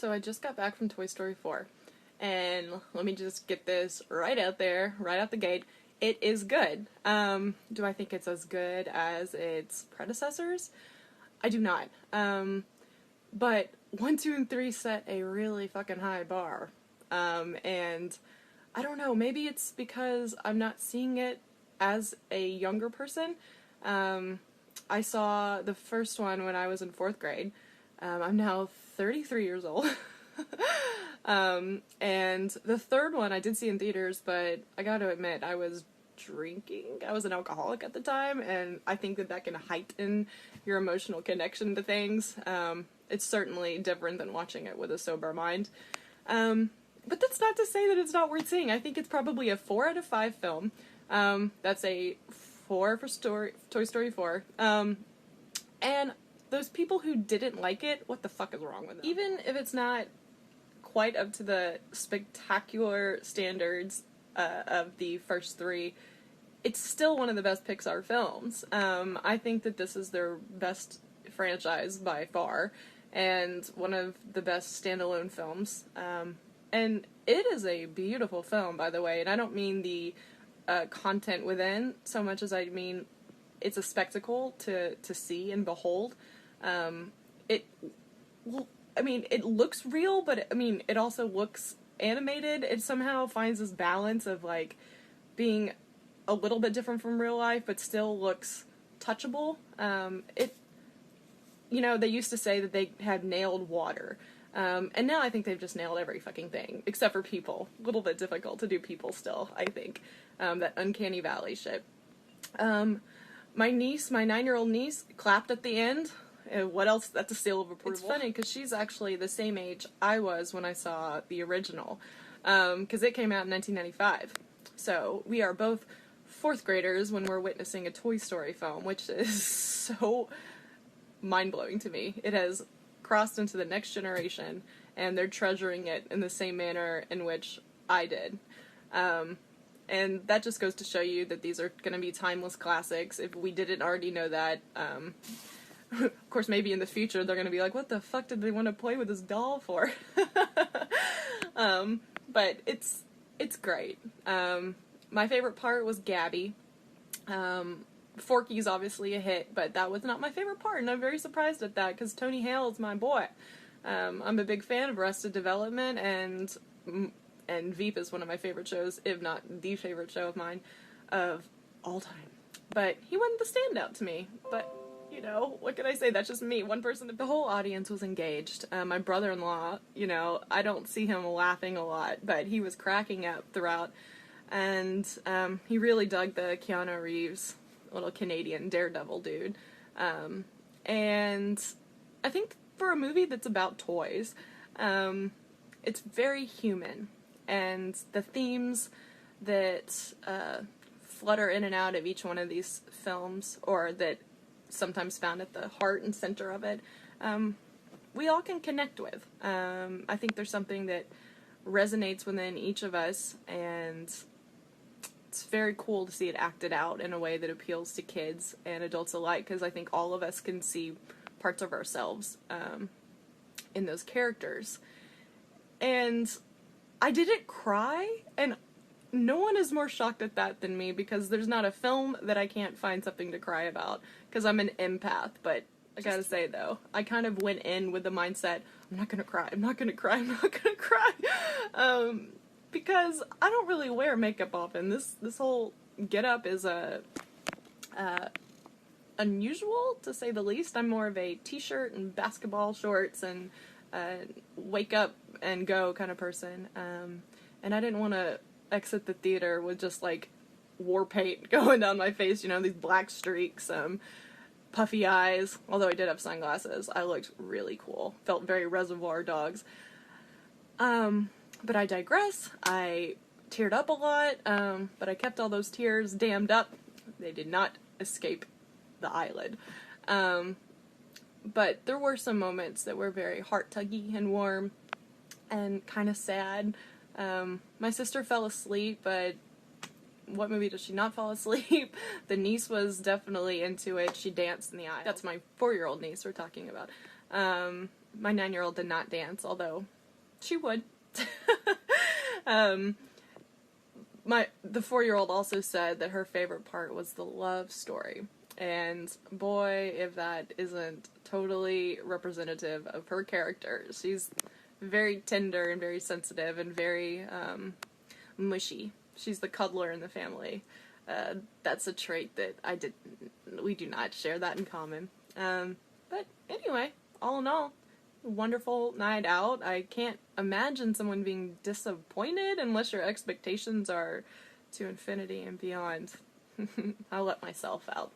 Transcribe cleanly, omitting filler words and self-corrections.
So I just got back from Toy Story 4, and let me just get this right out there, right out the gate. It is good. Do I think it's as good as its predecessors? I do not. But 1, 2, and 3 set a really fucking high bar. And I don't know, maybe it's because I'm not seeing it as a younger person. I saw the first one when I was in 4th grade. I'm now 33 years old. And the third one I did see in theaters, but I gotta admit, I was drinking. I was an alcoholic at the time, and I think that can heighten your emotional connection to things. It's certainly different than watching it with a sober mind. But that's not to say that it's not worth seeing. I think it's probably a 4 out of 5 film. That's a 4 for Toy Story 4. And those people who didn't like it, what the fuck is wrong with them? Even if it's not quite up to the spectacular standards of the first 3, it's still one of the best Pixar films. I think that this is their best franchise by far, and one of the best standalone films. And it is a beautiful film, by the way, and I don't mean the content within so much as I mean it's a spectacle to see and behold. It looks real, but it also looks animated. It somehow finds this balance of like being a little bit different from real life, but still looks touchable. They used to say that they had nailed water. And now I think they've just nailed every fucking thing, except for people. A little bit difficult to do people still, I think. That uncanny valley shit. My 9-year-old niece, clapped at the end. What else? That's a seal of approval. It's funny, because she's actually the same age I was when I saw the original. Because it came out in 1995. So we are both 4th graders when we're witnessing a Toy Story film, which is so mind-blowing to me. It has crossed into the next generation, and they're treasuring it in the same manner in which I did. And that just goes to show you that these are going to be timeless classics. If we didn't already know that, of course, maybe in the future they're going to be like, what the fuck did they want to play with this doll for? But it's great. My favorite part was Gabby. Forky's obviously a hit, but that was not my favorite part, and I'm very surprised at that, because Tony Hale is my boy. I'm a big fan of Arrested Development, and Veep is one of my favorite shows, if not the favorite show of mine of all time. But he wasn't the standout to me, but, what can I say? That's just me, one person. The whole audience was engaged. My brother-in-law, I don't see him laughing a lot, but he was cracking up throughout, and he really dug the Keanu Reeves little Canadian daredevil dude. And I think for a movie that's about toys, it's very human. And the themes that flutter in and out of each one of these films, or that sometimes found at the heart and center of it, we all can connect with. I think there's something that resonates within each of us, and it's very cool to see it acted out in a way that appeals to kids and adults alike, because I think all of us can see parts of ourselves in those characters. And I didn't cry, and no one is more shocked at that than me, because there's not a film that I can't find something to cry about, because I'm an empath. But I gotta say, though, I kind of went in with the mindset, I'm not gonna cry, I'm not gonna cry, I'm not gonna cry. Because I don't really wear makeup often. This whole get-up is unusual, to say the least. I'm more of a t-shirt and basketball shorts and wake up and go kind of person. And I didn't want to exit the theater with just, like, war paint going down my face, these black streaks, puffy eyes. Although I did have sunglasses, I looked really cool. Felt very Reservoir Dogs. But I digress. I teared up a lot, but I kept all those tears dammed up. They did not escape the eyelid. But there were some moments that were very heart-tuggy and warm and kind of sad. My sister fell asleep, but what movie does she not fall asleep? The niece was definitely into it. She danced in the aisle. That's my 4-year-old niece we're talking about. My 9-year-old did not dance, although she would. um, the 4-year-old also said that her favorite part was the love story. And boy, if that isn't totally representative of her character. She's very tender and very sensitive and very mushy. She's the cuddler in the family. That's a trait that we do not share that in common. But anyway, all in all, wonderful night out. I can't imagine someone being disappointed unless your expectations are to infinity and beyond. I'll let myself out.